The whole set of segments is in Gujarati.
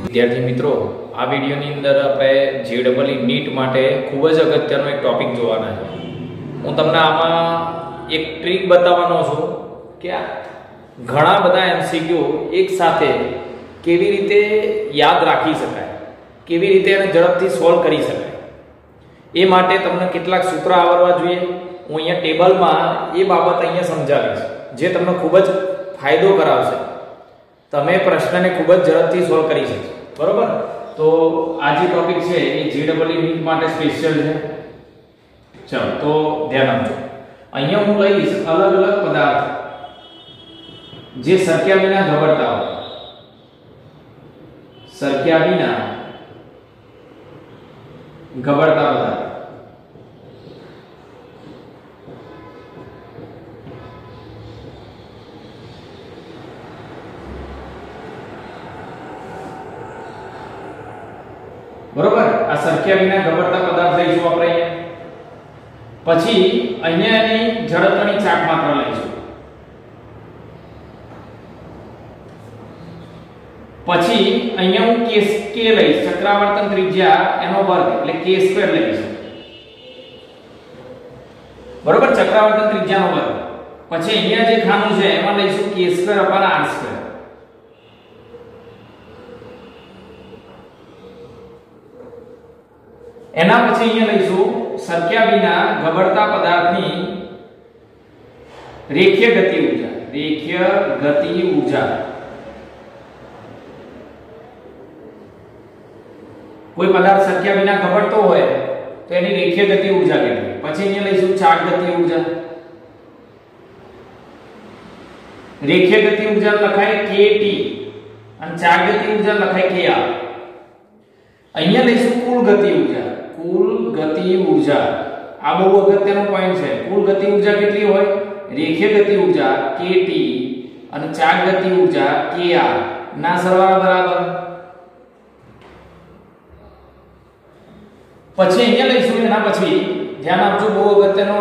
વિદ્યાર્થી મિત્રો, આ વિડિયોની અંદર આપણે જેડબલઈ નીટ માટે ખૂબ જ અગત્યનો એક ટોપિક જોવાના છે. હું તમને આમાં એક ટ્રીક બતાવવાનો છું કે ઘણા બધા એમસીક્યુ એક સાથે કેવી રીતે યાદ રાખી શકાય, કેવી રીતે એને ઝડપથી સોલ્વ કરી શકાય. એ માટે તમને કેટલાક સૂત્ર આવડવા જોઈએ. હું અહીંયા ટેબલમાં એ બાબત અહીંયા સમજાવીશ જે તમને ખૂબ જ ફાયદો કરાવશે. તમે પ્રશ્નને ખૂબ જ ઝડપથી સોલ્વ કરી શકશો. બરોબર? તો આ જે ટોપિક છે એ જેડબલઈ નીટ માટે સ્પેશિયલ છે. ચલો તો ધ્યાન આપજો. અહીંયા હું લઈશ અલગ અલગ પદાર્થ જે સરખ્યા વિના ગબડતા હોય. સરખ્યા વિના ગબડતા પદાર્થ. બરોબર? આ સરખ્યા વિના ગબડતા પદાર્થ લઈશું આપણે અહીંયા. પછી અહીંયા એની જડત્વની ચાક માત્ર લઈશું. પછી અહીંયા હું k લઈશ, ચક્રાવર્તન ત્રિજ્યા એનો વર્ગ એટલે k² લઈશું. બરોબર? ચક્રાવર્તન ત્રિજ્યાનો વર્ગ. પછી અહીંયા જે ખાનું છે એમાં લઈશું k²/r². એના પછી અહીંયા લઈશું સરખ્યા વિના ગબડતા પદાર્થની રેખીય ગતિ ઊર્જા. રેખીય ગતિ ઊર્જા. કોઈ પદાર્થ સરખ્યા વિના ગબડતો હોય તો એની રેખીય ગતિ ઊર્જા કેટલી. પછી અહીંયા લઈશું ચાક ગતિ ઊર્જા. રેખીય ગતિ ઊર્જા લખાય kT અને ચાક ગતિ ઊર્જા લખાય kr. અહીંયા લઈશું કુલ ગતિ ઊર્જા. કુલ ગતિ ઊર્જા આ બહુ અગત્યનો પોઈન્ટ છે. કુલ ગતિ ઊર્જા કેટલી હોય? રેખીય ગતિ ઊર્જા kT અને ચાક ગતિ ઊર્જા kr ના સરવાળા બરાબર. પછી અહીંયા લઈશું એના પછી ધ્યાન આપજો, બહુ અગત્યનો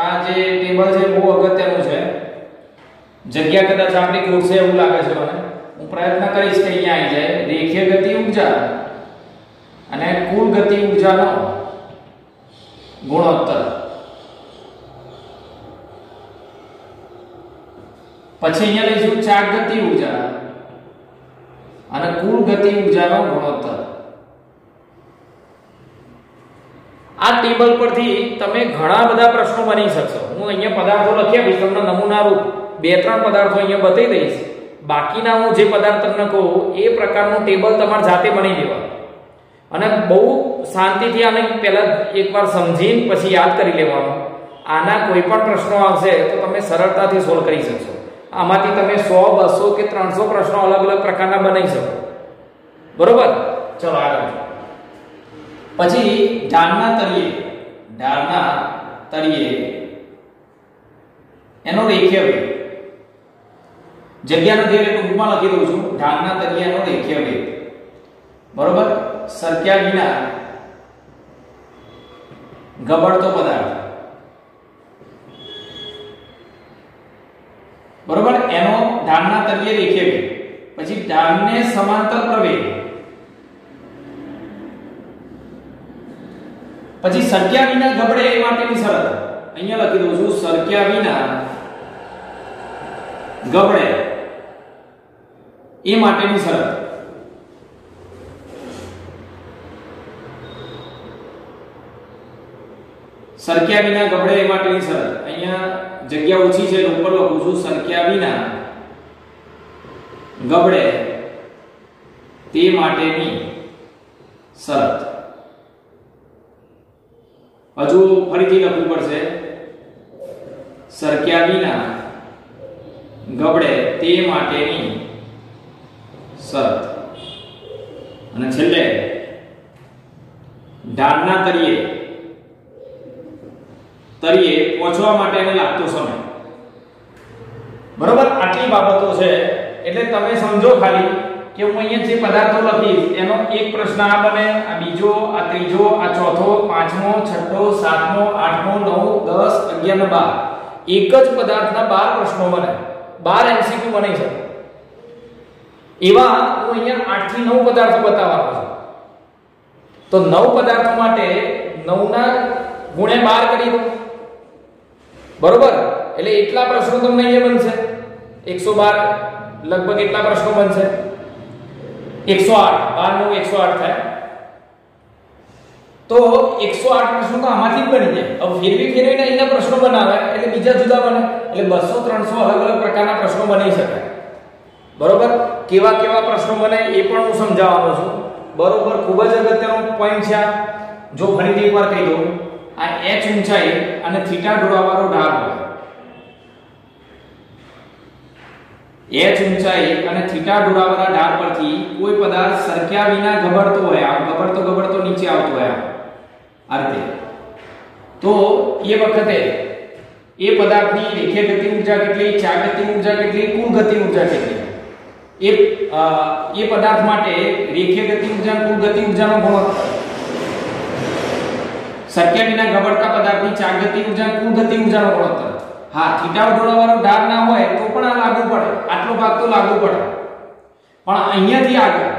આ જે ટેબલ છે બહુ અગત્યનું છે. જગ્યા કદાચ આપણી ખોટશે એવું લાગે છે મને. હું પ્રયત્ન કરીશ કે અહીંયા આવી જાય રેખીય ગતિ ઊર્જા અને કુલ ગતિ ઊર્જાનો ગુણોત્તર. પછી અહીંયા લઈશું ચાક ગતિ ઊર્જા અને કુલ ગતિ ઊર્જાનો ગુણોત્તર. આ ટેબલ પરથી તમે ઘણા બધા પ્રશ્નો બની શકશો. હું અહીંયા પદાર્થો લખી આપીશ તમને નમૂના રૂપ. 2-3 પદાર્થો અહીંયા બતાવી દઈશ. બાકીના હું જે પદાર્થ તમને કહું એ પ્રકારનું ટેબલ તમારે જાતે બની દેવાનું અને બહુ શાંતિથી આને પહેલા એકવાર સમજીને પછી યાદ કરી લેવાનું. આના કોઈ પણ પ્રશ્નો આવશે તો તમે સરળતાથી સોલ્વ કરી શકશો. આમાંથી તમે 100, 200 કે 300 પ્રશ્નો અલગ અલગ પ્રકારના બનાવી શકો. બરોબર? ચલો આગળ. પછી ઢાળના તળિયે એનો રેખીય વેગ. જગ્યા નથી એટલે ટૂંકમાં લખી દઉં છું. ઢાળના તળિયેનો રેખીય વેગ. બરોબર? સરખ્યા વિના ગબડતો પદાર્થ. બરોબર? એનો ઢાળના તળિયે રેખીય વેગ. પછી ઢાળને સમાંતર પ્રવેગ. પછી સરખ્યા વિના ગબડે એ માટેની શરત. અહીંયા લખી દઉં છું સરખ્યા વિના ગબડે એ માટેની શરત. સરખ્યા વિના ગબડે એ માટેની શરત. અહીંયા જગ્યા ઓછી છે ઉપર લખું છું સરખ્યા વિના ગબડે તે માટેની શરત. હજુ ફરીથી લખવું પડશે સરખ્યા વિના ગબડે તે માટેની શરત. અને છેલ્લે ઢાળના તળિયે પહોંચવા માટે એને લાગતો સમય. બરોબર? આટલી બાબતો છે એટલે તમે સમજો ખાલી કે હું અહીંયા જે પદાર્થો લખીશ એનો એક પ્રશ્ન આ બને, આ બીજો, આ ત્રીજો, આ ચોથો, પાંચમો, છઠ્ઠો, સાતમો, આઠમો, 9, 10, 11 ને 12. એક જ પદાર્થના 12 પ્રશ્નો બને, 12 MCQ બની શકે. 12 MCQ બની શકે. બરોબર? ચલો આગળ. પછી ઢાળના તળિયે એનો રેખીય વેગ. ઢાળના તળિયેનો રેખીય વેગ. પછી સરખ્યા વિના ગબડે એ માટેની શરત. અહીંયા લખી દઉં છું સરખ્યા વિના ગબડે તે માટેની શરત. એવા હું અહીંયા 8 થી 9 પદાર્થો બતાવવાનો છું. તો 9 પદાર્થો માટે 9 ના ગુણ્યા 12 કરી દો. બરોબર? એટલે એટલા પ્રશ્નો તમને અહીંયા બનશે. 112 લગભગ એટલા પ્રશ્નો બનશે. 108 12 નું 108 થાય. તો 108 પ્રશ્નો તો આમાંથી જ બની જાય. હવે ફેરવીને અહીંના પ્રશ્નો બનાવે એટલે બીજા જુદા બને. એટલે 200 300 અલગ અલગ પ્રકારના પ્રશ્નો બનાવી શકાય. બરોબર? કેવા પ્રશ્નો બને એ પણ હું સમજાવવાનો છું. બરોબર? ખૂબ જ અગત્યનો પોઈન્ટ છે. જો ફરીથી એકવાર કહી દઉં, આ h ઊંચાઈ અને થીટા ઢોળાવાળો ઢાળ હોય. h ઊંચાઈ અને થીટા ઢોળાવાળા ઢાળ પરથી કોઈ પદાર્થ સરક્યા વિના ગબડતો હોય, આ ગબડતો નીચે આવતો હોય આ રીતે, તો એ વખતે એ પદાર્થની રેખીય ગતિ ઊર્જા કેટલી, ચા ગતિ ઊર્જા કેટલી, કુલ ગતિ ઊર્જા કેટલી, એ પદાર્થ માટે રેખીય ગતિ ઊર્જા કુલ ગતિ ઊર્જાનો ગુણોત્તર, સરક્યા વિના ગબડતા પદાર્થની ચા ગતિ ઊર્જા કુલ ગતિ ઊર્જાનો ગુણોત્તર. હા, થીટા ઢોળાવાળો ઢાળ ના હોય તો પણ આ લાગુ પડે, આટલો ભાગ તો લાગુ પડે. પણ અહીંયાથી આગળ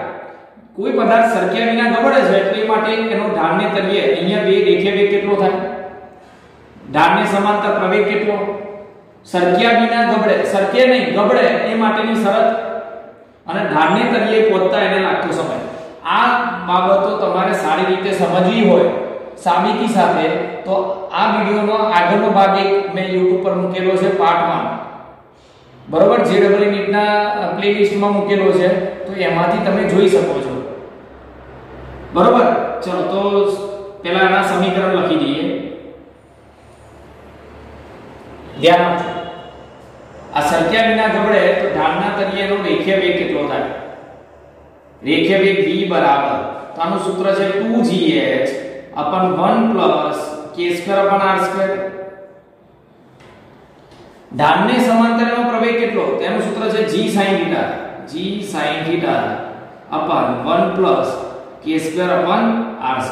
કોઈ પદાર્થ સરક્યા વિના ગબડે છે એટલે એ માટે એનો ઢાળને તળિયે અહીંયા બે રેખીય વેગ કેટલો થાય, ઢાળને સમાંતર પ્રવેગ કેટલો, સરક્યા વિના ગબડે, સરકે નહીં ગબડે એ માટેની શરત, અને ઢાળને તળિયે પહોંચતા એને લાગતો સમય. આ બાબતો તમારે સારી રીતે સમજવી હોય સાબિતી સાથે, તો આ વિડિયોનો આગળનો ભાગ એક મેં YouTube પર મૂકેલો છે પાર્ટ 1. બરોબર? JEE નીટના પ્લેલિસ્ટમાં મૂકેલો છે, તો એમાંથી તમે જોઈ શકો છો. બરોબર? ચલો તો પહેલા આના સમીકરણ લખી દઈએ. ધ્યાન આપજો. આ સરક્યા વિના ગબડે તો ઢાળના તળિયેનો રેખીય વેગ કેટલો થાય? રેખીય વેગ v બરાબર, તો આનું સૂત્ર છે 2gh upon 1 plus k² upon r². ઢાળને સમાંતરનો પ્રવેગ કેટલો? તેનું સૂત્ર છે g sin θ upon 1 plus k² upon r².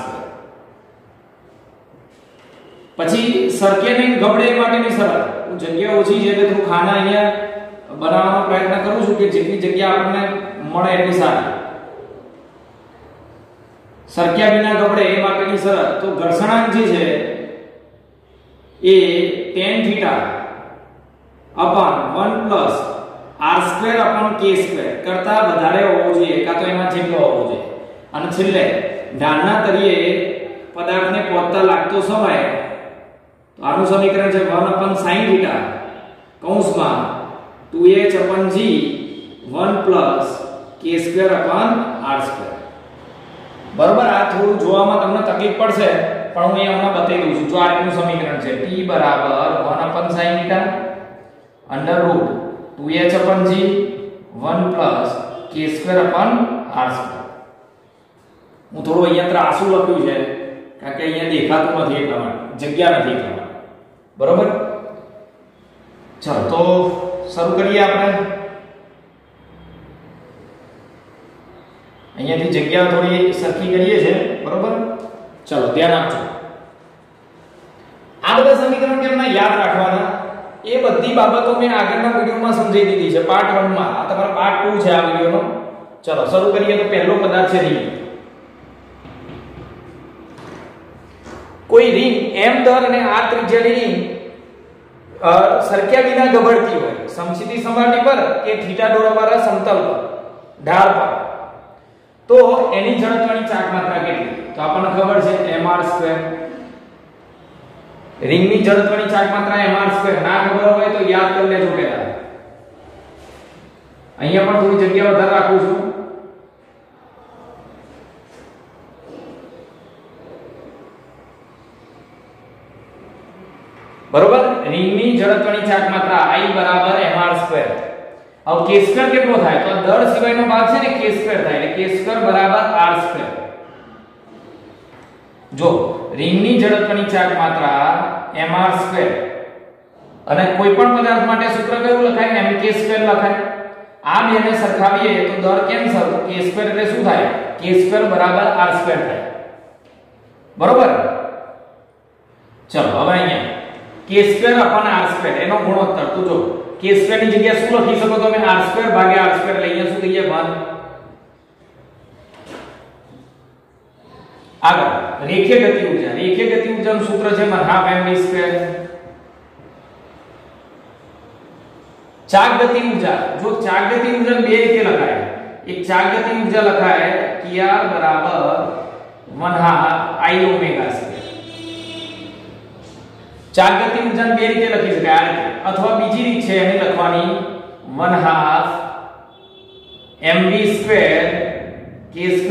પછી સરકે નહીં ગબડે માટેની શરત. હું જગ્યા ઓછી છે એટલે થોડું ખાના અહીંયા બનાવવાનો પ્રયત્ન કરું છું કે જેટલી જગ્યા આપણને મળે એટલી સારી. સરક્યા વિના ગબડે એ માટેની શરત, તો ઘર્ષણાંક જે છે એ tan θ upon 1 plus r² upon k² કરતા વધારે હોવો જોઈએ, કાં તો એમાં જેટલો હોવો જોઈએ. અને છેલ્લે ઢાળના તળિયે પદાર્થને પહોંચતા લાગતો સમય, તો આનું સમીકરણ છે 1 upon sin θ કૌંસમાં 2h upon g 1 plus k² upon r². બરોબર? આ થોડું જોવામાં તમને તકલીફ પડશે, પણ હું એ હમણાં બતાવી દઉં છું. જો આ રીતનું સમીકરણ છે, t બરાબર 1 upon sin θ under root 2h upon g 1 plus k² upon r². હું થોડું અહીંયા ત્રાસુ લખ્યું છે કારણ કે અહીંયા દેખાતું નથી એટલા માટે, જગ્યા નથી એટલા માટે. બરોબર? ચાલો તો શરૂ કરીએ આપણે. અહીંયાથી જગ્યા થોડી સરખી કરીએ છે. બરોબર? ચલો ધ્યાન આપજો. આ બધા સમીકરણ કેમ યાદ રાખવાના એ બધી બાબતો મેં આગળના વિડિયોમાં સમજાવી દીધી છે, પાર્ટ 1 માં. આ તમારો પાર્ટ 2 છે આ વિડિયોનો. ચલો શરૂ કરીએ. તો પહેલો પદાર્થ છે રિંગ. કોઈ રિંગ m દર અને r ત્રિજ્યાની રિંગ સરક્યા વિના ગબડતી હોય સમક્ષિતિજ સપાટી પર કે થીટા ઢોળાવાળા સમતલ પર ઢાળ પર, તો એની જડત્વની ચાક માત્રા કેટલી? તો આપણને ખબર છે mr². રિંગની જડત્વની ચાક માત્રા mr². ના ખબર હોય તો યાદ કરી લેજો પહેલા. અહીંયા પણ થોડી જગ્યા વધારે રાખું છું. બરોબર? રિંગની જડત્વની ચાક માત્રા I બરાબર mr². હવે k² કેટલો થાય? તો દર સિવાયનો ભાગ છે ને k² થાય, એટલે k² બરાબર r². જો રિંગની જડત્વની ચાક માત્રા mr² અને કોઈ પણ પદાર્થ માટે સૂત્ર કયું લખાય? mk² લખાય. આ બેને સરખાવીએ તો દર કેન્સલ, તો k² એટલે શું થાય? k² બરાબર r² થાય. બરોબર? ચલો હવે અહીંયા k² upon r² એનો ગુણોત્તર. તો જો k² ની જગ્યાએ શું લખી શકો તમે r² ભાગ્યા r² એટલે અહીંયા શું થઈ જાય 1। આગળ રેખીય ગતિ ઊર્જાનું સૂત્ર છે 1/2 mv²। ચાક ગતિ ઊર્જા, જો ચાક ગતિ ઊર્જા બે રીતે લખાય, એક ચાક ગતિ ઊર્જા લખાય kr બરાબર 1/2 I ઓમેગા સ્ક્વેર। ચાક ગતિ ઊર્જાને બે રીતે લખી શકાય, આ રીતે, અથવા બીજી રીત છે એને લખવાની 1/2 mv² k²/r²।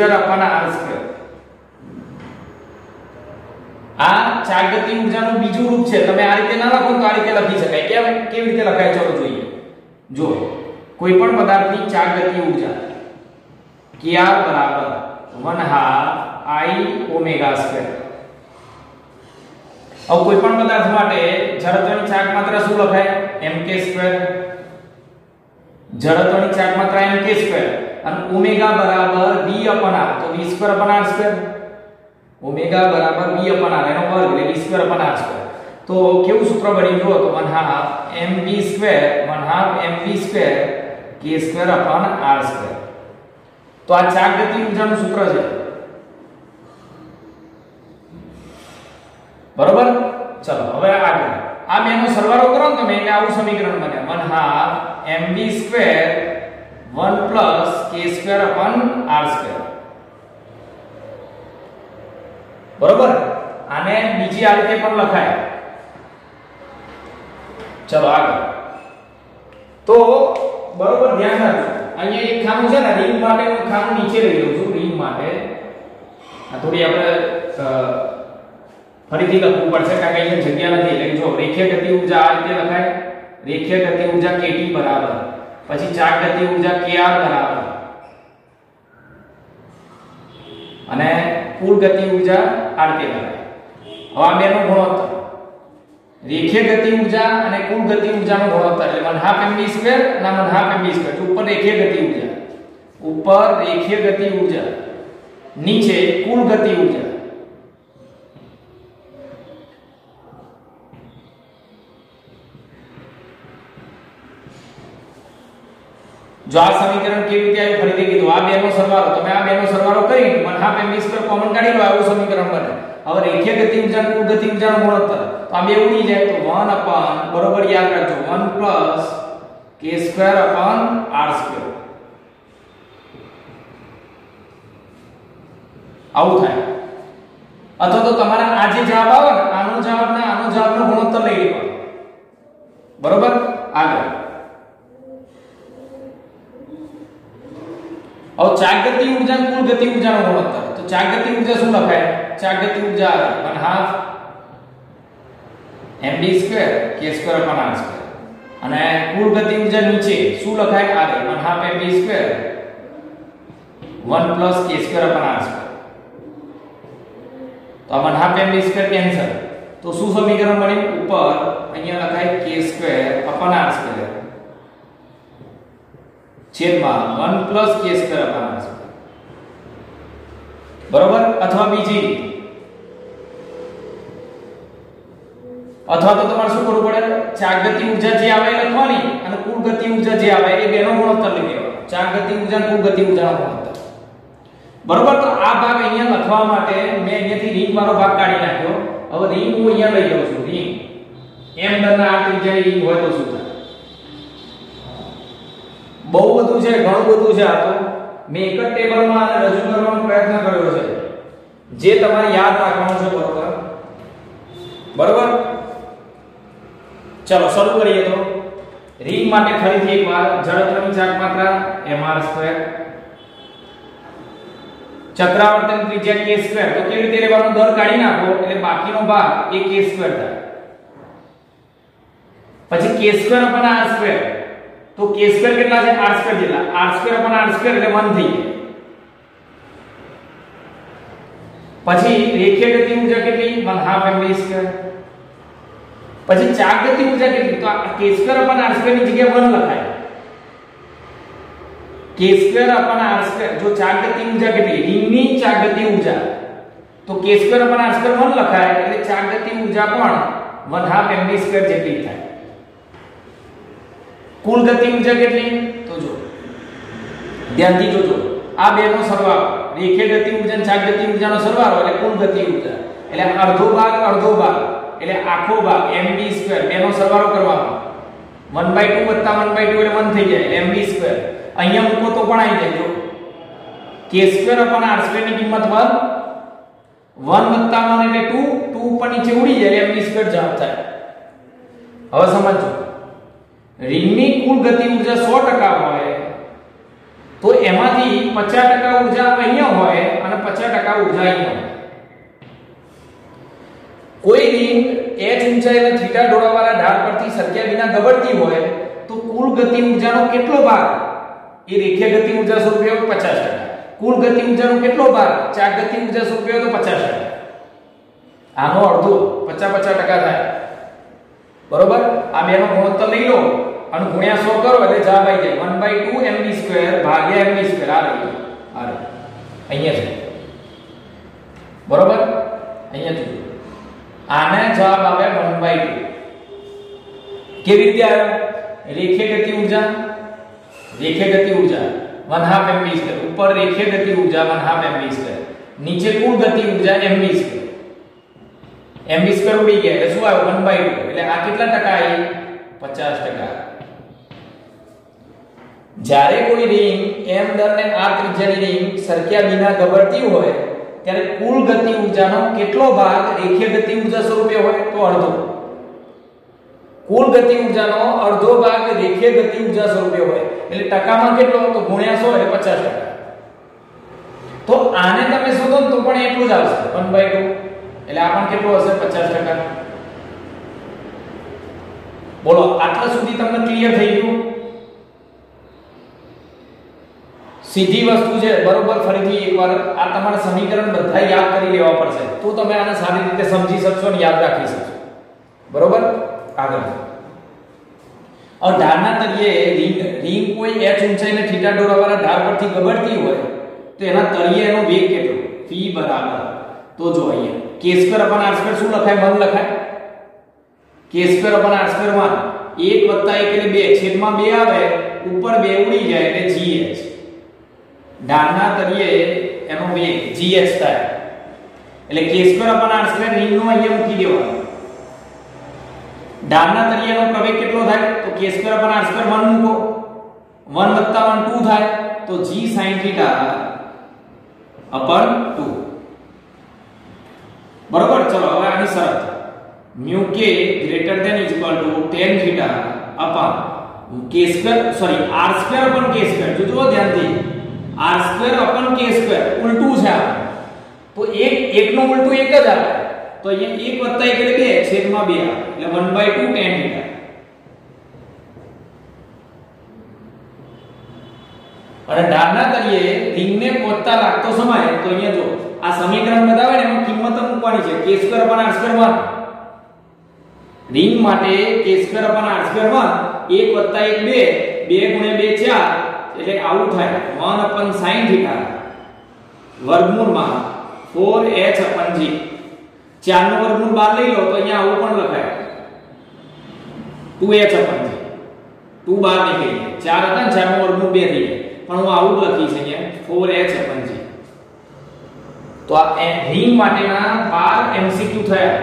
આ ચાક ગતિ ઊર્જાનું બીજું રૂપ છે, તમે આ રીતે ના લખો તો આ રીતે લખી શકાય। કેવી રીતે લખાય ચલો જોઈએ। જો કોઈ પણ પદાર્થની ચાક ગતિ ઊર્જા kr બરાબર 1/2 I ઓમેગા સ્ક્વેર। अब કોઈ પણ પદાર્થ માટે જડત્વની ચાક માત્રા શું લખાય mk²। જડત્વની ચાક માત્રા mk² અને ઓમેગા બરાબર v/r, તો v²/r²। ઓમેગા બરાબર v/r એનો વર્ગ એટલે v²/r²। તો કેવું સૂત્ર બની જો તો 1/2 mv² k²/r²। તો આ ચાક ગતિ ઊર્જાનું સૂત્ર છે, બરોબર। ચલો હવે આગળ આ બેનો સરવાળો કરો ને તમે એટલે આવું સમીકરણ બને 1/2 mv² 1 k²/r²। બરોબર। આને બીજી આ રીતે પણ લખાય। ચલો આગળ, તો બરોબર ધ્યાન રાખજો, અહીંયા એક ખાનું છે ને રિંગ માટે હું ખાનું નીચે લઈ લઉં છું, રિંગ માટે આ થોડી આપણે ફરીથી લખવું પડશે કારણ કે અહીંયા જગ્યા નથી। એટલે જો રેખીય ગતિ ઊર્જા આ રીતે લખાય, રેખીય ગતિ ઊર્જા kT બરાબર, પછી ચાક ગતિ ઊર્જા kr બરાબર, અને કુલ ગતિ ઊર્જા આ રીતે લખાય। હવે આ બેનો ગુણોત્તર, રેખીય ગતિ ઊર્જા અને કુલ ગતિ ઊર્જાનો ગુણોત્તર એટલે 1/2 mv² અને 1/2 mv²। ઉપર રેખીય ગતિ ઊર્જા, ઉપર રેખીય ગતિ ઊર્જા, નીચે કુલ ગતિ ઊર્જા। જો આ સમીકરણ કેવી રીતે આવ્યું ફરીથી કીધું, આ બેનો સરવાળો, તમે આ બેનો સરવાળો કરીને 1/2 mv² કોમન કાઢી લો, આવું સમીકરણ બને। હવે રેખીય ગતિ ઊર્જા કુલ ગતિ ઊર્જાનો ગુણોત્તર, તો આ બે ઉડી જાય તો 1 બરોબર યાદ રાખજો 1 k²/r²। આવું થાય। અથવા તો તમારા આ જે જવાબ આવે ને આનો જવાબનો ગુણોત્તર લઈ લેવાનો, બરોબર। આગળ और चाक गति ऊर्जा कुल गति ऊर्जाનો ગુણોત્તર, તો ચાક ગતિ ઊર્જા શું લખાય, ચાક ગતિ ઊર્જા 1/2 mv² k²/r²। અને કુલ ગતિ ઊર્જા નીચે શું લખાય આ 1/2 mv² 1 k²/r²। તો આ 1/2 mv² કેન્સલ, તો શું સમીકરણ બને, ઉપર અહીંયા લખાય k²/r² છેદમાં 1 k²/r², બરોબર। અથવા બીજી રીત, અથવા તો તમારે શું કરવું પડે, ચાક ગતિ ઊર્જા જે આવે એ લખવાની અને કુલ ગતિ ઊર્જા જે આવે એ બેનો ગુણોત્તર લઈ લેવાનો, ચાક ગતિ ઊર્જા અને કુલ ગતિ ઊર્જાનો ગુણોત્તર, બરોબર। તો આ ભાગ અહીંયા લખવા માટે મેં અહીંયાથી રિંગ વાળો ભાગ કાઢી નાખ્યો। હવે રિંગ હું અહીંયા લઈ લઉં છું, રિંગ m દરના આ ત્રિજ્યાની રિંગ હોય તો શું થાય, બહુ બધું છે, ઘણું બધું છે। આ તો મેં એક જ ટેબલમાં આને રજૂ કરવાનો પ્રયત્ન કર્યો છે, જે તમારે યાદ રાખવાનું છે, બરોબર। ચલો શરૂ કરીએ। તો રિંગ માટે ફરીથી એકવાર જડત્વની ચાક માત્રા mr², ચક્રાવર્તન ત્રિજ્યા k², તો કેવી રીતે લેવાનું, દર કાઢી નાખો એટલે બાકીનો ભાગ એ k² થાય। પછી k²/r², તો k² કેટલા છે r² જેટલા, r²/r² એટલે 1 થઈ જાય। પછી રેખીય ગતિ ઊર્જા કેટલી 1/2 mv², પછી ચાક ગતિ ઊર્જા કેટલી, તો k²/r² ની જગ્યાએ 1 લખાય, k²/r²। જો ચાક ગતિ ઊર્જા કેટલી, રિંગની ચાક ગતિ ઊર્જા, તો k²/r² 1 લખાય એટલે ચાક ગતિ ઊર્જા પણ 1/2 mv² જેટલી થાય। કુલ ગતિ ઊર્જા કેટલી? તો જો ધ્યાનથી જોજો, આ બેનો સરવાળો, રેખીય ગતિ ઊર્જા અને ચાક ગતિ ઊર્જાનો સરવાળો એટલે કુલ ગતિ ઊર્જા, એટલે અડધો ભાગ એટલે આખો ભાગ mv² બેનો સરવાળો કરવાનો, 1/2 + 1/2 એટલે 1 થઈ જાય એટલે mv². અહીંયા મૂકો તો પણ આવી જાય, જો k²/r² ની કિંમત 1, 1 + 1 એટલે 2, 2 ઉપર નીચે ઉડી જાય એટલે mv² જવાબ થાય. હવે સમજો, રિંગની કુલ ગતિ ઊર્જા 100% હોય તો એમાંથી 50% ઊર્જા અહીંયા હોય અને 50% ઊર્જા અહીંયા હોય. કોઈ રિંગ h ઊંચાઈ અને θ ઢોળાવાળા ઢાળ પરથી સરક્યા વિના ગબડતી હોય તો કુલ ગતિ ઊર્જાનો કેટલો ભાગ એ રેખીય ગતિ ઊર્જા સ્વરૂપે 50%, કુલ ગતિ ઊર્જાનો કેટલો ભાગ ચાક ગતિ ઊર્જા સ્વરૂપે તો 50%. આનો અડધો 50% થાય. બરોબર? આ બેનો ગુણોત્તર લઈ લો અને ગુણ્યા 100 કરો એટલે જવાબ આવી જાય 1/2 mv² ભાગ્યા mv². આ રહી અહીંયા છે. બરોબર? અહીંયા છે. આને જવાબ આવે 1/2. કેવી રીતે આવ્યો? રેખીય ગતિ ઊર્જા 1/2 mv², ઉપર રેખીય ગતિ ઊર્જા 1/2 mv², નીચે કુલ ગતિ ઊર્જા mv². mv² ઉડી ગયા એટલે શું આવ્યું? 1/2. એટલે આ કેટલા ટકા આવી? 50%. જ્યારે કોઈ રિંગ m દર ને r ત્રિજ્યાની રિંગ સરક્યા વિના ગબડતી હોય ત્યારે કુલ ગતિ ઊર્જાનો કેટલો ભાગ રેખીય ગતિ ઊર્જા સ્વરૂપે હોય? તો અડધો. કુલ ગતિ ઊર્જાનો અડધો ભાગ રેખીય ગતિ ઊર્જા સ્વરૂપે હોય એટલે ટકામાં કેટલો? તો ગુણ્યા 100 એટલે 50%. તો આને તમે શોધો તો પણ એટલું જ આવશે 1/2. એટલે આ પણ કેટલું હશે? 50%. બોલો, આટલા સુધી તમને ક્લિયર થઈ ગયું? સીધી વસ્તુ છે, બરોબર? ફરીથી એકવાર આ તમારા સમીકરણ બધા યાદ કરી લેવા પડશે તો તમે આને સારી રીતે સમજી શકશો અને યાદ રાખી શકશો. બરોબર? આગળ ઢાળના તળિયે રિંગ કોઈ h ઊંચાઈ અને θ ઢોળાવાળા ઢાળ પરથી ગબડતી હોય તો એના તળિયે એનો વેગ કેટલો? v બરાબર, તો જો અહીંયા k²/r² શું લખાય? 1 લખાય. k²/r² 1, 1 + 1 એટલે 2, છેદમાં 2 આવે, ઉપર 2 ઉડી જાય એટલે gh. ઢાળના તળિયે એનો વેગ gh થાય એટલે k²/r² રિંગનો અહીંયા મૂકી દેવાનો. ઢાળના તળિયેનો પ્રવેગ કેટલો થાય? તો k²/r² 1 મૂકો, 1 + 1 2 થાય તો g sin θ/2. બરોબર? ચલો હવે આની શરત μk > tan θ r²/k². જો ધ્યાનથી r²/k² ઉલટું છે આ, તો એકનો ઉલટું એક જ આવે તો અહીંયા 1 + 1 એટલે 2, છેદમાં 2 આવે એટલે 1/2 tan θ. અને ઢાળના તળિયે રિંગને પહોંચતા લાગતો સમય, તો અહીંયા જો આ સમીકરણ બતાવે ને એમાં કિંમત મૂકવાની છે. k²/r² 1 રિંગ માટે k²/r² 1, 1 + 1 2, 2 × 2 4 એટલે આવું થાય 1/sin θ વર્ગમૂળમાં 4h/g. 4 નું વર્ગમૂળ બહાર લઈ લો તો અહીંયા આવું પણ લખાય 2h/g. 2 બહાર નીકળી જાય, 4 હતા ને 4 નું વર્ગમૂળ 2 થઈ જાય, પણ હું આવું લખી છે અહીંયા 4h/g. તો આ રિંગ માટેના 12 MCQ થયા.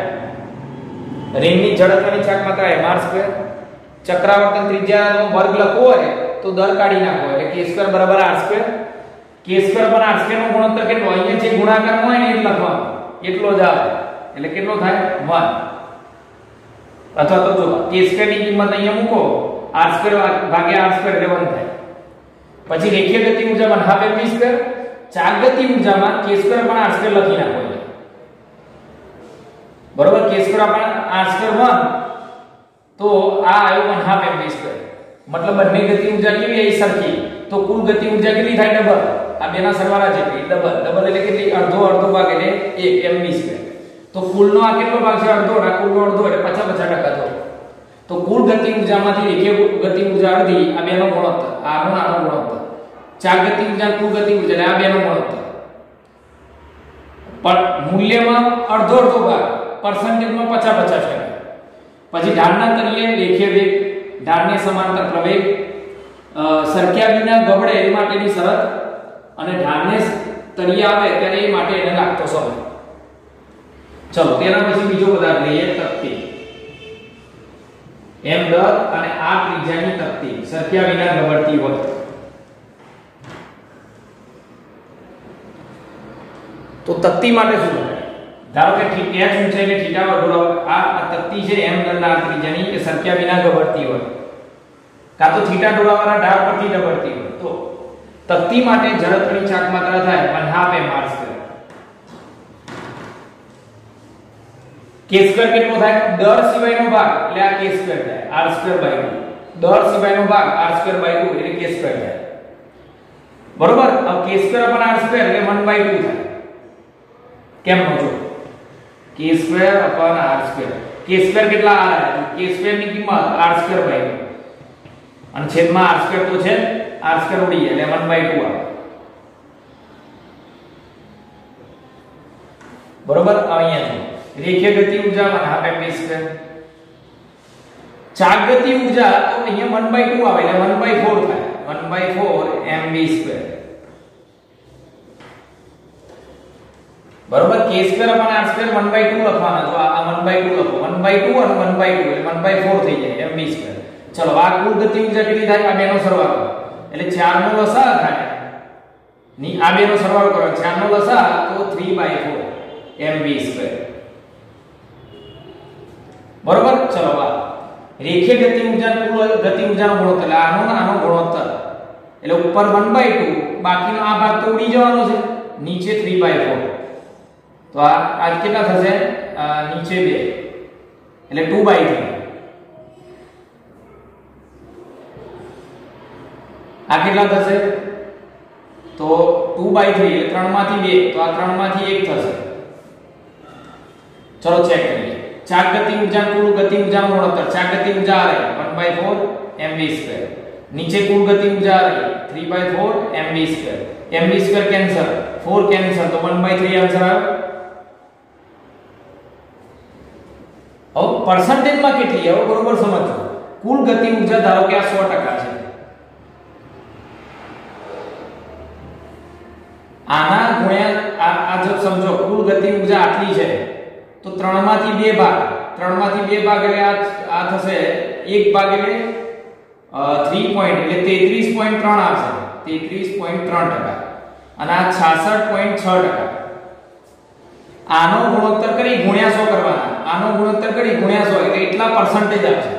રિંગની જડત્વની ચાક માત્રા mr², ચક્રાવર્તન ત્રિજ્યાનો વર્ગ લખવો હોય તો દર કાઢી નાખો એટલે k² = r². k²/r² નો ગુણોત્તર કેટલો? અહીંયા જે ગુણાકાર હોય ને એ લખવાનો, એટલો જ આવે એટલે કેટલો થાય? 1. અથવા તો જો k² ની કિંમત અહીંયા મૂકો, r² ભાગ્યા r² એટલે 1 થાય. પછી રેખીય ગતિ ઊર્જા 1/2 mv², ચાક ગતિ ઊર્જામાં k²/r² લખી નાખો. બરોબર? k²/r² 1 તો આ આવ્યો 1/2 mv². મતલબ બંને ગતિ ઊર્જા કેવી આવી? સરખી. તો કુલ ગતિ ઊર્જા કેટલી થાય? ડબલ. આ બેના સરવાળા જેટલી, ડબલ. ડબલ એટલે કેટલી? અડધો ભાગ એટલે 1 mv². તો કુલનો આ કેટલો ભાગ છે? અડધો. આ કુલનો અડધો એટલે 50% થયો. તો કુલ ગતિ ઊર્જામાંથી રેખીય ગતિ ઊર્જા અડધી, આ બેનો ગુણોત્તર, આનો ગુણોત્તર. ચાક ગતિ ઊર્જા કુલ ગતિ ઊર્જા એટલે આ બેનો ગુણોત્તર. પણ મૂલ્યમાં અડધો ભાગ, પર્સન્ટેજમાં 50%. પછી ઢાળના તળિયે રેખીય વેગ ઢાળને સમાંતર પ્રવેગ, સરક્યા વિના ગબડે એ માટેની શરત અને ઢાળને તળિયે આવે ત્યારે એ માટે એને લાગતો સમય. ચલો તેના પછી બીજો પદાર્થ લઈએ, તકતી. m દર અને r ત્રિજ્યાની તકતી સરક્યા વિના ગબડતી હોય તો તકતી માટે શું થાય? ધારો કે h ઊંચાઈને θ વડોળાવ, આ તકતી છે m દર r ત્રિજ્યાની કે સરક્યા વિના ગબડતી હોય કાં તો θ ડોળાવાળા ઢાળ પરથી ગબડતી હોય તો તકતી માટે જડત્વની ચાક માત્રા થાય 1/2 m r². k² કેટલો થાય? દર સિવાયનો ભાગ એટલે આ k² થાય r²/2. દર સિવાયનો ભાગ r²/2 એટલે k² થાય. બરોબર? अब k² / r² એટલે 1/2 થાય. કેમ નો જો k² / r². k² કેટલા r આવે? k² ની કિંમત r²/2 અને છેદમાં r² તો છે, r² ઉડી એટલે 1/2 આવે. બરોબર? અહીંયા જો રેખીય ગતિ ઊર્જા 1/2 mv². ચાક ગતિ ઊર્જા તો અહીંયા 1/2 આવે એટલે 1/4 થાય. 1/4 mv². બરોબર? k² / r² 1/2 લખવાના તો આ 1/2 લખો. 1/2 અને 1/2 એટલે 1/4 થઈ જાય mv². ચલો આ કુલ ગતિ ઊર્જા કેટલી થાય? આ બેનો સરવાળો એટલે 4 નો લસા થાય ની આ બેનો સરવાળો કરો 4 નો લસા તો 3/4 mv². બરોબર? ચલો આ રેખીય ગતિ ઊર્જા કુલ ગતિ ઊર્જાનો ગુણોત્તર એટલે આનો ગુણોત્તર એટલે ઉપર 1/2 બાકીનો આ ભાગ તો ઉડી જવાનો છે, નીચે 3/4 તો આ કેટલા થશે? નીચે 2 એટલે 2/3. આ કેટલા થશે? તો 2/3 એટલે 3 માંથી 2 તો આ 3 માંથી 1 થશે. ચલો ચેક કરીએ. ચાક ગતિ ઊર્જા કુલ ગતિ ઊર્જાનો ગુણોત્તર, ચાક ગતિ ઊર્જા આવે 1/4 mv². નીચે કુલ ગતિ ઊર્જા આવે 3/4 mv². mv² કેન્સલ, 4 કેન્સલ તો 1/3 આન્સર આવે. હવે પરસેન્ટેજ માં કેટલી? હવે બરોબર સમજો. કુલ ગતિ ઊર્જા ધારો કે આ 100% છે. આના ગુણ્યા આ જો સમજો કુલ ગતિ ઊર્જા આટલી છે તો 3 માંથી 2 ભાગ, 3 માંથી 2 ભાગ એટલે આ થશે 1 ભાગ એટલે 3 પોઈન્ટ એટલે 33.3 આવશે. 33.3% અને આ 66.6%. આનો ગુણોત્તર કરી ગુણ્યા 100 કરવાના. આનો ગુણોત્તર કરી ગુણ્યા 100 એટલે એટલા પરસેન્ટેજ આવશે.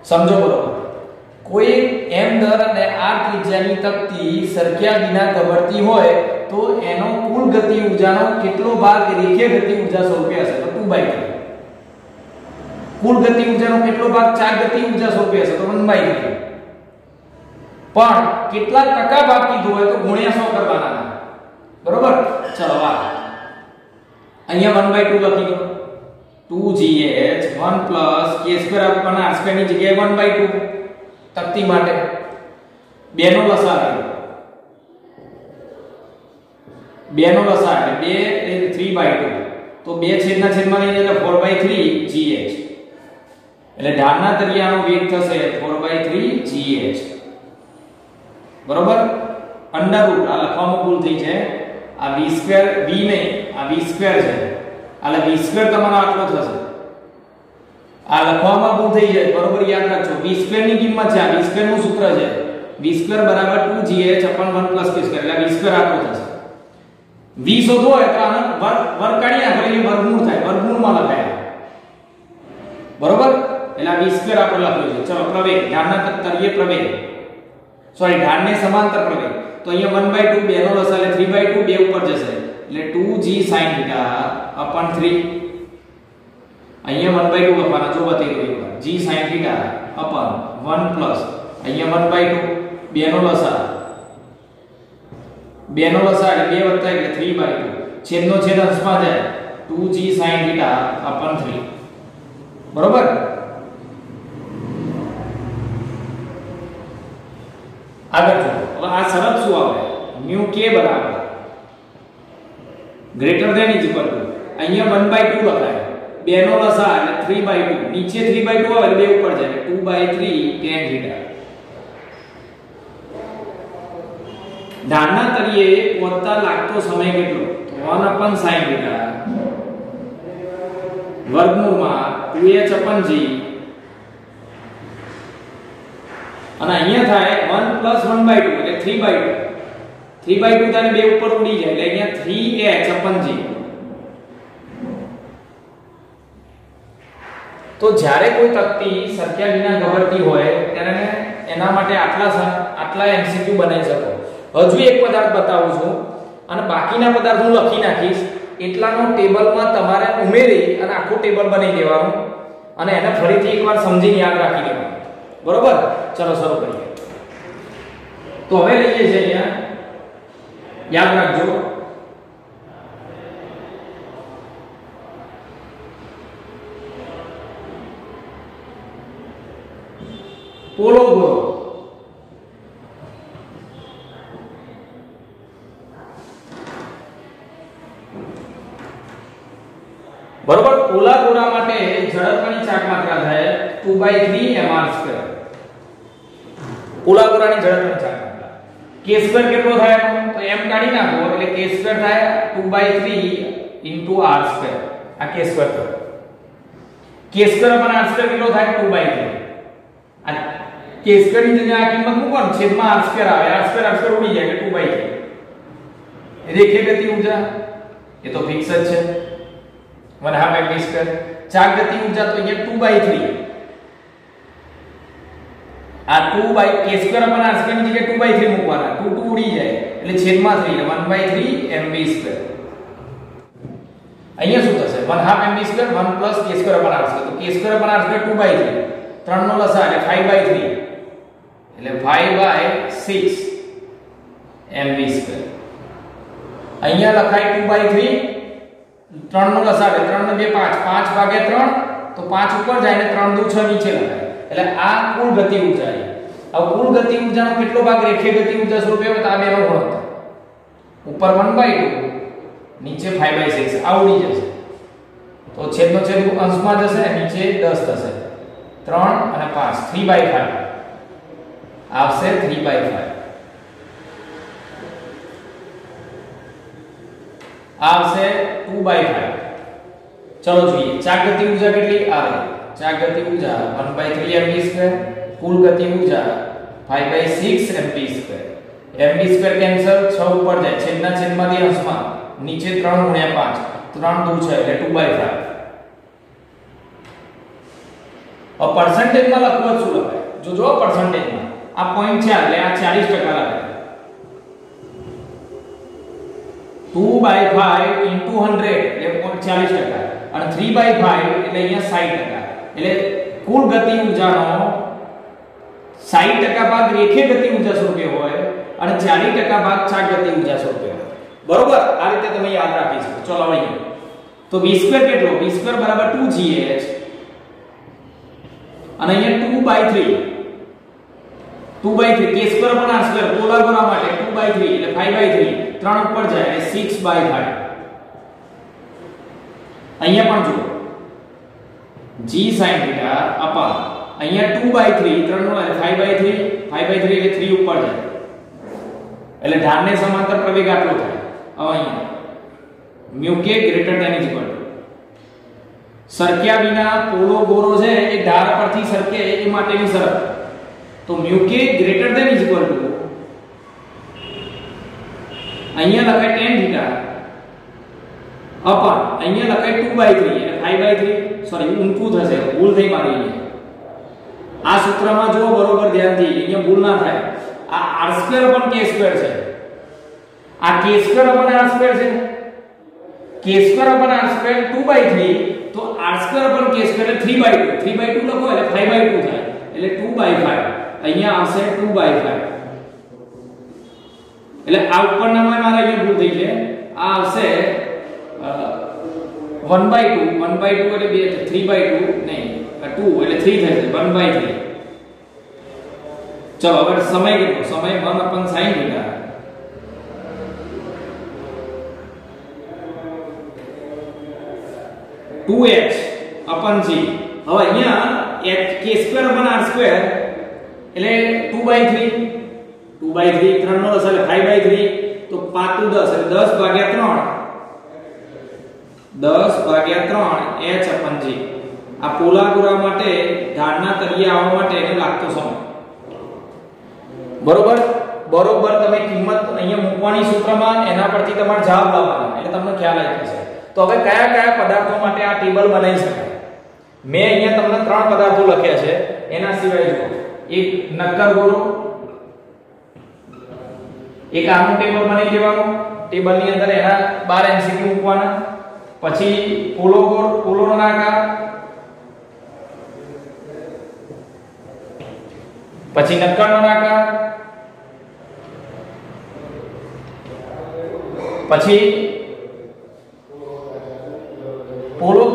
સમજો બરોબર? કોઈ m દર અને r ત્રિજ્યાની તકતી સરક્યા વિના ગબડતી હોય તો એનો કુલ ગતિ ઊર્જાનો કેટલો ભાગ રેખીય ગતિ ઊર્જા સ્વરૂપે હશે? તો 2/3. કુલ ગતિ ઊર્જાનો કેટલો ભાગ ચાક ગતિ ઊર્જા સ્વરૂપે હશે? તો 1/3. પણ કેટલા ટકા ભાગ કીધું હોય તો ગુણ્યા 100 કરવાના. બરોબર? ચલો આ અહીંયા 1/2 લખી દો. 2gh 1 k² આપવાના r² ની જગ્યાએ 1/2 તકતી માટે. 2 નો લસા આવે 2 નો લસા એટલે 2 એટલે 3/2 તો 2 છેદના છેદમાં લઈ જાય એટલે 4/3 gh એટલે ઢાળના તળિયાનો વેગ થશે 4/3 gh. બરોબર? અંડરરૂટ આ લખવામાં ભૂલ થઈ છે. આ v² v નહીં આ v² છે એટલે v² તમારો આટલો થશે. આ લખવામાં ભૂલ થઈ જાય. બરોબર? યાદ રાખજો v² ની કિંમત છે. આ v² નું સૂત્ર છે v² = 2gh / 1 + k² એટલે v² આટલો થશે. v શોધવો હોય તો આનો વર્ગ કાઢી નાખો એટલે વર્ગમૂળ થાય, વર્ગમૂળમાં લખાય. બરોબર? એટલે આ v² આપણે લખ્યું છે. ચલો પ્રવેગ, ઢાળના તળિયે પ્રવેગ સોરી ઢાળને સમાંતર પ્રવેગ તો અહીંયા 1/2 2 નો લસા એટલે 3/2 2 ઉપર જશે એટલે 2g sin θ / 3. અહીંયા 1/2 લખવાના જો બતાવી દઉં એકવાર. g sin θ / 1 પ્લસ અહીંયા 1/2 2 નો લસા 2 નો લસા એટલે 2 વત્તા એટલે 3/2 છેદનો છેદ અંશમાં જાય 2g sin θ / 3. બરોબર? આગળ ચલો. હવે આ શરત શું આવે? μ k > greater than equal to અહીંયા 1/2 લખાય. બે નો લસા એટલે 3/2 નીચે 3/2 આવે એટલે બે ઉપર જાય એટલે 2/3 tan થીટા. ધારના તળિયે પહોંચતા લાગતો સમય કેટલો? 1/sin થીટા વર્ગમૂળમાં 2h/g અને અહીંયા થાય 1 + 1/2 એટલે 3/2 3/2 તારે બે ઉપર ઉડી જાય એટલે અહીંયા 3h/g. તો જ્યારે કોઈ તકતી સરક્યા વિના ગબડતી હોય ત્યારે એના માટે આટલા MCQ બનાવી શકો. હજુ એક પદાર્થ બતાવું છું અને બાકીના પદાર્થ હું લખી નાખીશ. એટલાનો ટેબલમાં તમારે ઉમેરી અને આખું ટેબલ બનાવી દેવાનું અને એને ફરીથી એકવાર સમજીને યાદ રાખી દેવાનું. બરોબર? ચલો શરૂ કરીએ. તો હવે લઈએ છીએ અહીંયા યાદ રાખજો પોલો ગોળો. બરોબર? પોલા ગોળા માટે ઝડપની ચાક માત્રા થાય 2/3 mr². પોલા ગોળાની ઝડપની ચાક માત્રા k² કેટલો થાય તો m કાઢી નાખો એટલે k² થાય 2/3 * r². આ k² કરો. k² / r² કેટલો થાય 2/3. આ k² ની જગ્યાએ આ કિંમત મૂકો ને છેદમાં r² આવે r² ઉડી જાય એટલે 2/3. રેખીય ગતિ ઊર્જા એ તો ફિક્સ જ છે 1/2 mv². ચાક ગતિ ઊર્જા તો અહીંયા 2/3. આ 2/k² / r² ની જગ્યાએ 2/3 મૂકવાના 2 ઉડી જાય એટલે છેદમાં 3 એટલે 1/3 mv². અહીંયા શું થશે 1/2 mv² 1 + k² / r². તો k² / r² 2/3 3 નો લસા એટલે 5/3 એટલે 5/6 mv². અહીંયા લખાય 2/3 3 નો લસા એટલે 3 ને 2 5 5/3 તો 5 ઉપર જાય ને 3 દુ 6 નીચે લખાય એટલે આ કુલ ગતિ ઊર્જા છે. હવે કુલ ગતિ ઊર્જાનો કેટલો ભાગ રેખીય ગતિ ઊર્જા સ્વરૂપે હોય તો આ બેનો ગુણોત્તર ઉપર 1/2 નીચે 5/6 આવડી જશે. તો છેદનો છેદ અંશમાં જશે નીચે 10 થશે 3 અને 5 3/5 આવશે 3/5 આવશે 2/5. ચલો જોઈએ ચાક ગતિ ઊર્જા કેટલી આવે. ચાક ગતિ ઊર્જા 1/3 mv². કુલ ગતિ ઊર્જા 5/6 mv². mv² કેન્સલ 6 ઉપર જાય છેદના છેદમાંથી અંશમાં નીચે 3 × 5 3 દુ 6 એટલે 2/5. अब परसेंटेज में लखवा શું લખાય જો परसेंटेज में આ પોઈન્ટ છે એટલે આ 40% લખાય 2/5 * 100 એટલે 40% અને 3/5 એટલે અહીંયા 60%. એટલે કુલ ગતિ ઊર્જાનો 60% ભાગ રેખીય ગતિ ઊર્જા સ્વરૂપે હોય અને 40% ભાગ ચાક ગતિ ઊર્જા સ્વરૂપે હોય. બરોબર? આ રીતે તમે યાદ રાખી શકો. ચલો અહીંયા તો v² કેટલો v² = 2gh અને અહીંયા 2/3 k² / r² પોલા ગોળા માટે 2/3 એટલે 5/3 3 ઉપર જાય એટલે 6/5. અહીંયા પણ જુઓ g sin θ અપાન અહીંયા 2/3 3 નો 5/3 5/3 એટલે 3 ઉપર જાય એટલે ધારને સમાંતર પ્રવેગ આટલો થાય. હવે અહીંયા μ k > સરક્યા વિના પોલો ગોળો છે એ ધાર પરથી સરકે એ માટેની શરત. તો μ k > અહીંયા લખાય tan θ અપન અહીંયા લખાય 2/3 એટલે 5/3 સોરી ઊંધું થશે ભૂલ થઈ મારી. આ સૂત્રમાં જો બરોબર ધ્યાનથી અહીંયા ભૂલ ના થાય. આ r² પણ k² છે. આ k² પણ r² છે. k² પણ r² 2/3 તો r² પણ k² એટલે 3/2 3/2 લખો એટલે 5/2 થાય એટલે 2/5 અહીંયા આવશે 2/5. એટલે આ ઉપરનામાં મારા અહીંયા ભૂલ થઈ છે. આ આવશે 1/2 એટલે 2 3/2 નહીં 2 એટલે 3 થશે 1/3. ચલો હવે સમય કેટલો સમય 1/sin θ 2h अपॉन g। હવે અહીંયા k² / r² એટલે 2/3 2/3 3 નો એટલે 5/3 તો 5 * 10 એટલે 10/3 h/g। આ પોલા ગોળા માટે ઢાળના તળિયે આવવા માટે એને લાગતો સમય બરોબર તમે કિંમત અહીંયા મૂકવાની સૂત્રમાં એના પરથી તમારે જવાબ લાવવાનો એટલે તમને ખ્યાલ આવી જશે। તો હવે કયા પદાર્થો માટે આ ટેબલ બનાવી શકાય? મેં અહીંયા તમને 3 પદાર્થો લખ્યા છે, એના સિવાય જો એક નક્કર ગોળો, એક આનું ટેબલ બનાવી દેવાનું, ટેબલની અંદર એના 12 MCQ મૂકવાના, પછી પોલો ગોળ, પોલોનો આકાર, પછી નક્કરનો આકાર, પછી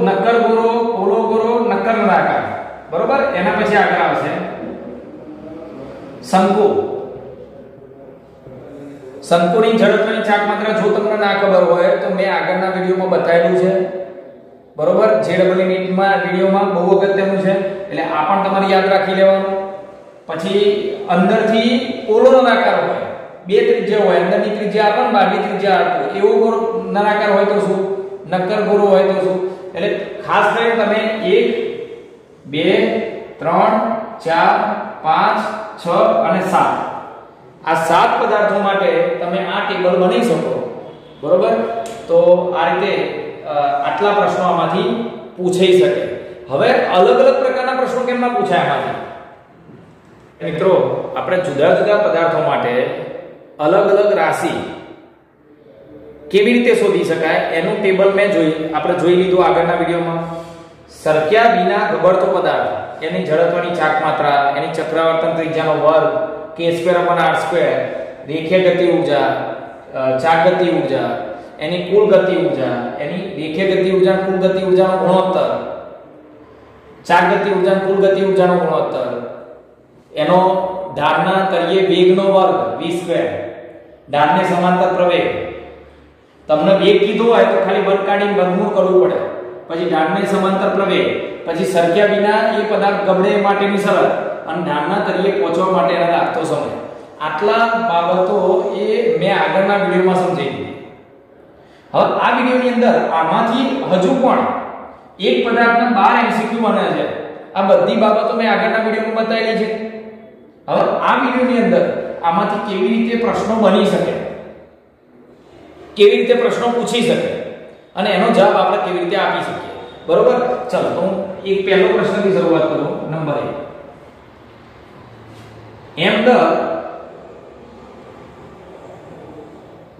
નક્કર ગોળો, પોલો ગોળો, નક્કરનો આકાર, બરોબર। એના પછી આગળ આવશે શંકુ। શંકુની જડત્વની ચાક માત્ર જો તમને ના ખબર હોય તો મેં આગળના વિડિયોમાં બતાવેલું છે, બરોબર। JEE નીટમાં વિડિયોમાં બહુ અગત્યનું છે એટલે આ પણ તમારે યાદ રાખી લેવાનું। પછી અંદરથી પોલોનો આકાર હોય, બે ત્રિજ્યા હોય, અંદરની ત્રિજ્યા R1 બહારની ત્રિજ્યા R2, એવો ગોળો નળાકાર હોય તો શું? નક્કર ગોળો હોય તો શું? એટલે ખાસ કરીને તમે 1 2 3 4 5 6 અને 7 આ 7 પદાર્થો માટે તમે આ ટેબલ બનાવી શકો, બરોબર। તો આ રીતે આટલા પ્રશ્નો આમાંથી પૂછાઈ શકે। હવે અલગ પ્રકારના પ્રશ્નો કેમ ના પૂછાય આમાંથી? મિત્રો આપણે જુદા પદાર્થો માટે અલગ રાશિ કેવી રીતે શોધી શકાય એનું ટેબલ આપણે જોઈ લીધું આગળના વિડિયોમાં। સરક્યા વિના ગબડતો પદાર્થ, એની જડત્વની ચાક માત્રા, એની ચક્રાવર્તન ત્રિજ્યાનો વર્ગ, k² / r², રેખીય ગતિ ઊર્જા, ચાક ગતિ ઊર્જા, એની કુલ ગતિ ઊર્જા, એની રેખીય ગતિ ઊર્જા કુલ ગતિ ઊર્જાનો ગુણોત્તર, ચાક ગતિ ઊર્જા કુલ ગતિ ઊર્જાનો ગુણોત્તર, એનો ઢાળના તળિયે વેગનો વર્ગ v², ઢાળને સમાંતર પ્રવેગ। તમને વેગ કીધું હોય તો ખાલી વર્ગ કાઢીને વર્ગમૂળ કરવું પડે, પછી ઢાળને સમાંતર પ્રવેગ, પછી સરક્યા વિના એ પદાર્થ ગબડે માટેની શરત અને ઢાળના તળિયે પહોંચવા માટેનો લાગતો સમય। આટલા બાબતો એ મેં આગળના વિડિયોમાં સમજાવી દીધી। હવે આ વિડિયોની અંદર આમાંથી હજુ પણ એક પદાર્થના 12 MCQ બને છે। આ બધી બાબતો મેં આગળના વિડિયોમાં બતાવેલી છે। હવે આ વિડિયોની અંદર આમાંથી કેવી રીતે પ્રશ્નો બની શકે, કેવી રીતે પ્રશ્નો પૂછી શકે અને એનો જવાબ આપણે કેવી રીતે આપી શકીએ, બરોબર। ચલો તો હું એક પહેલો પ્રશ્નથી શરૂઆત કરું। નંબર 1 m દર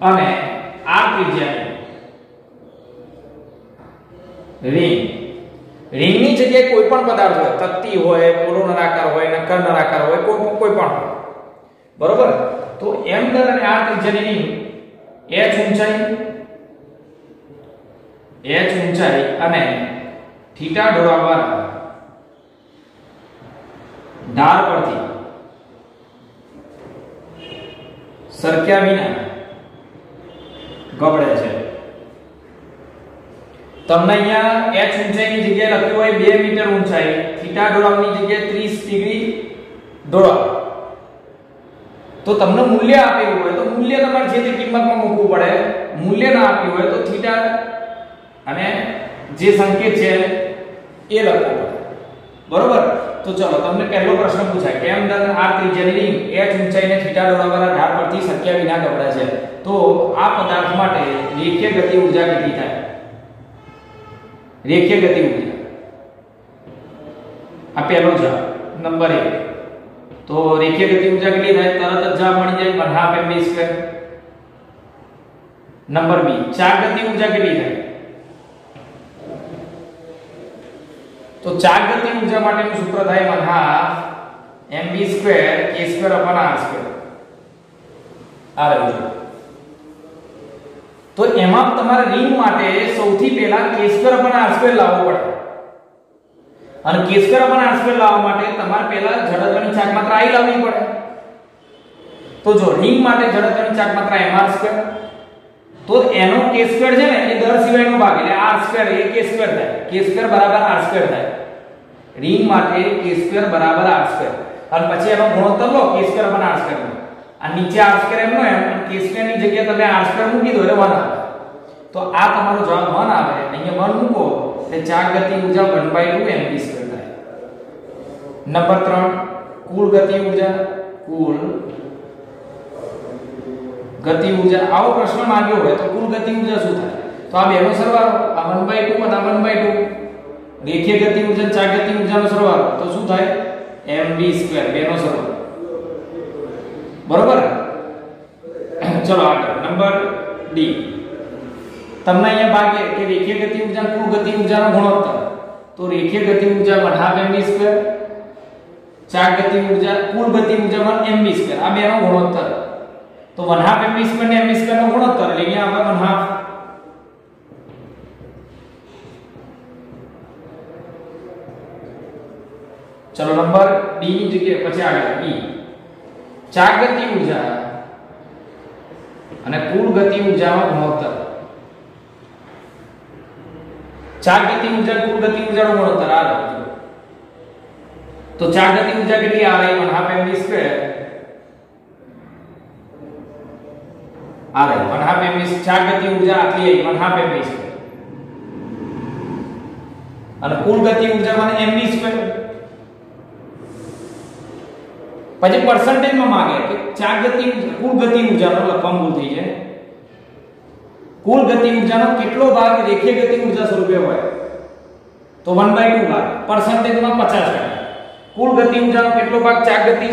અને r ત્રિજ્યાની રિંગની જગ્યાએ કોઈ પણ પદાર્થ હોય, તકતી હોય, પોલો નળાકાર હોય, નક્કર નળાકાર હોય, કોઈ પણ, બરોબર। તો m દર અને r ત્રિજ્યાની રિંગ h ઊંચાઈ અને થીટા દોરવાવાળા ધાર પરથી સરક્યા વિના ગબડે છે। તમને અહીંયા h ઊંચાઈની જગ્યાએ લખ્યું હોય 2 મીટર ઊંચાઈ, થીટા દોરવાની જગ્યાએ 30 ડિગ્રી દોરવા, તો તમને મૂલ્ય આપેલું હોય તો મૂલ્ય તમારે જે તે કિંમતમાં મૂકવું પડે। મૂલ્ય ના આપ્યું હોય તો થીટા અને જે સંકેત છે એ લખવો પડે, બરોબર। તો ચલો તમને પહેલો પ્રશ્ન પૂછાય કે m દર r ત્રિજ્યાની રિંગ h ઊંચાઈને થીટા દોરવાવાળા ધાર પરથી સરક્યા વિના ગબડે છે, તો આ પદાર્થ માટે રેખીય ગતિ ઊર્જા કેટલી થાય? રેખીય ગતિ ઊર્જા આ પહેલો જવાબ નંબર 1। તો રેખીય ગતિ ઊર્જા કેટલી થાય? તરત જ જવાબ મળી જાય 1/2 mv²। નંબર 2 ચાક ગતિ ઊર્જા કેટલી થાય? તો ચાક ગતિ ઊર્જા માટેનું સૂત્ર થાય 1/2 mv² k² / r²। આ રહ્યું। તો એમાં તમારે રિંગ માટે સૌથી પહેલા k² / r² લાવવો પડે, અને k² / r² લાવવા માટે તમારે પહેલા જડત્વની ચાક માત્રા i લાવવી પડે। તો જો રિંગ માટે જડત્વની ચાક માત્રા mr², તો એનો k સ્ક્વેર છે ને એ દર સિવાયનો ભાગ એટલે r સ્ક્વેર એ k સ્ક્વેર થાય. k સ્ક્વેર બરાબર r સ્ક્વેર થાય. રિંગ માટે k સ્ક્વેર બરાબર r સ્ક્વેર. અને પછી એનો ગુણોત્તર લો k સ્ક્વેર / r સ્ક્વેર નો. આ નીચે r સ્ક્વેર એમનો એમ અને k સ્ક્વેર ની જગ્યાએ તમે r સ્ક્વેર મૂકી દો એટલે 1 આવે. તો આ તમારો જવાબ 1 આવે. અહીંયા 1 મૂકો એટલે ચાક ગતિ ઊર્જા 1/2 mv2 થાય. નંબર 3 કુલ ગતિ ઊર્જા આવો પ્રશ્ન માંગ્યો હોય તો કુલ ગતિ ઊર્જા શું થાય? તો આ બેનો સરવાળો આ 1/2 અને આ 1/2 રેખીય ગતિ ઊર્જા ચાક ગતિ ઊર્જાનો સરવાળો તો શું થાય? mv2 બેનો સરવાળો. બરોબર. ચલો આગળ નંબર ડી. તમને અહીંયા ભાગે કે રેખીય ગતિ ઊર્જા કુલ ગતિ ઊર્જાનો ગુણોત્તર. તો રેખીય ગતિ ઊર્જા 1/2 mv2, ચાક ગતિ ઊર્જા કુલ ગતિ ઊર્જા 1 mv2 આ બેનો ગુણોત્તર. તો 1/2 mv2 ને mv2 નો ગુણોત્તર એટલે અહીંયા આવે 1/2. ચલો નંબર ડી ની જગ્યાએ પછી આગળ ઈ. ચાક ગતિ ઊર્જા અને કુલ ગતિ ઊર્જાનો ગુણોત્તર. ચાક ગતિ ઊર્જા કુલ ગતિ ઊર્જાનો ગુણોત્તર આ રહ્યો. તો ચાક ગતિ ઊર્જા કેટલી આ રહી? 1/2 mv2 आ रही 1/2 mv चाक गति ऊर्जा आटली आई 1/2 mv2 અને કુલ ગતિ ऊर्जा મને mv2 પછી પરસેન્ટેજ માં માંગે કે ચાક ગતિ કુલ ગતિ ઊર્જાનો લખવાનું ભૂલ થઈ છે. કુલ ગતિ ઊર્જાનો કેટલો ભાગ રેખીય ગતિ ઊર્જા સ્વરૂપે હોય? તો 1/2 ભાગ. પરસેન્ટેજ માં 50%. કુલ ગતિ ઊર્જાનો કેટલો ભાગ ચાક ગતિ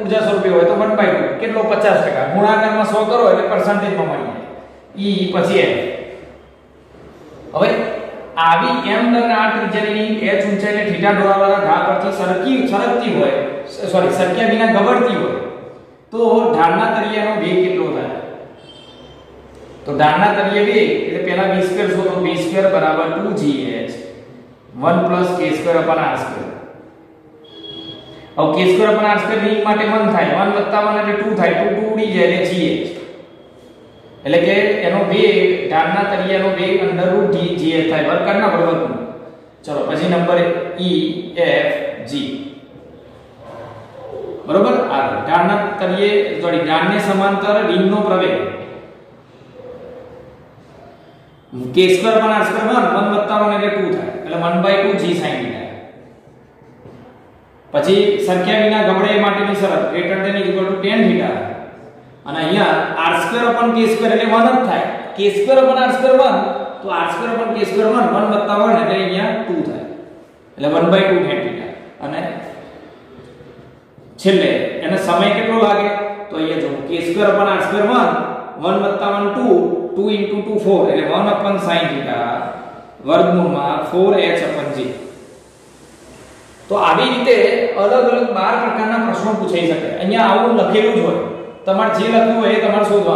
ઊર્જા સ્વરૂપે હોય? તો 1/2 કેટલો? 50%. ગુણાકારમાં 100 કરો એટલે પરસેન્ટેજ માં મળી જાય. ઈ પછી m. હવે આવી m તમને આ ત્રિજ્યાની h ઊંચાઈને θ દોરવાળા ઢાળ પરથી સરકતી હોય સરક્યા વિના ગબડતી હોય તો ઢાળના તળિયાનો વેગ કેટલો થાય? તો ઢાળના તળિયે વેગ એટલે પહેલા v2 શોધો. v2 = 2gh 1 + k2 / r2. अब k2 / r2 રિંગ માટે 1 થાય. 1 + 1 એટલે 2 થાય. 2 ઉડી જાય એટલે gh. એટલે કે એનો વેગ ઢાળના તળિયાનો વેગ √gh થાય. વર્ગના વર્ગમૂળ. ચલો પછી નંબર E F G. બરોબર. આ ઢાળના તળિયે ઢાળને સમાંતર રિંગનો પ્રવેગ k2 / r2 1 + 1 એટલે 2 થાય. એટલે 1/2 g sin θ. પછી સંખ્યા વિના ગબડે માટેની શરત > tan θ અને અહીંયા r2 / k2 એટલે 1 જ થાય. k2 / r2 1 તો r2 / k2 1 1 + 1 એટલે અહીંયા 2 થાય. એટલે 1/2 tan θ. અને છેલ્લે એનો સમય કેટલો લાગે? તો અહીંયા જો k2 / r2 1 1 + 1 2 2 * 2 4 એટલે 1/sin θ વર્ગમૂળમાં 4h/g. તો આવી રીતે અલગ અલગ 12 પ્રકારના પ્રશ્નો પૂછાઈ શકે. અહીંયા આવું લખેલું જ હોય. તમારે જે લખ્યું હોય એ તમારે શોધવાનું.